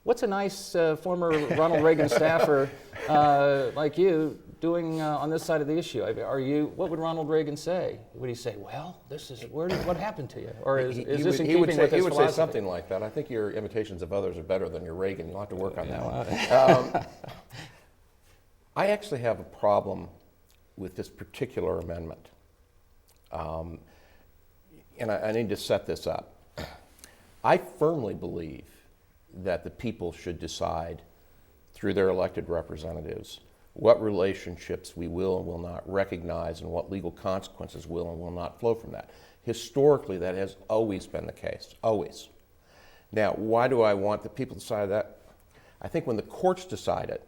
What's a nice former Ronald Reagan staffer like you doing on this side of the issue? What would Ronald Reagan say? Would he say, "Well, this is what happened to you," or is this in keeping with his philosophy? He would say something like that. I think your imitations of others are better than your Reagan. You'll have to work on that one. I actually have a problem with this particular amendment, and I need to set this up. I firmly believe that the people should decide through their elected representatives what relationships we will and will not recognize and what legal consequences will and will not flow from that. Historically, that has always been the case, always. Now, why do I want the people to decide that? I think when the courts decide it,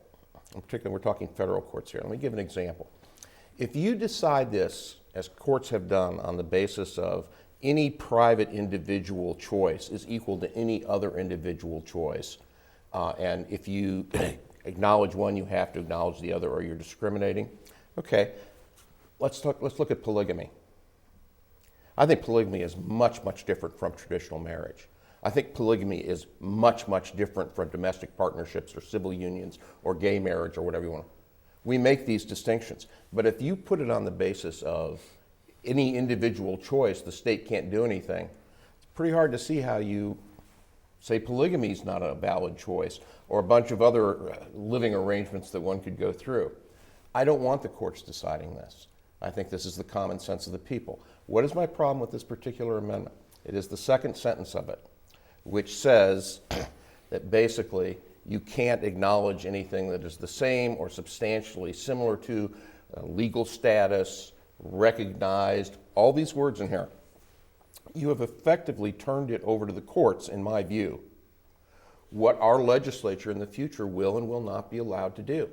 in particular we're talking federal courts here, let me give an example. If you decide this, as courts have done, on the basis of any private individual choice is equal to any other individual choice, and if you acknowledge one, you have to acknowledge the other, or you're discriminating. Okay, let's look at polygamy. I think polygamy is much, much different from traditional marriage. I think polygamy is much, much different from domestic partnerships or civil unions or gay marriage or whatever you want. We make these distinctions, but if you put it on the basis of any individual choice, the state can't do anything, it's pretty hard to see how you say polygamy is not a valid choice, or a bunch of other living arrangements that one could go through. I don't want the courts deciding this. I think this is the common sense of the people. What is my problem with this particular amendment? It is the second sentence of it, which says that basically you can't acknowledge anything that is the same or substantially similar to legal status, recognized, all these words in here. You have effectively turned it over to the courts, in my view, what our legislature in the future will and will not be allowed to do.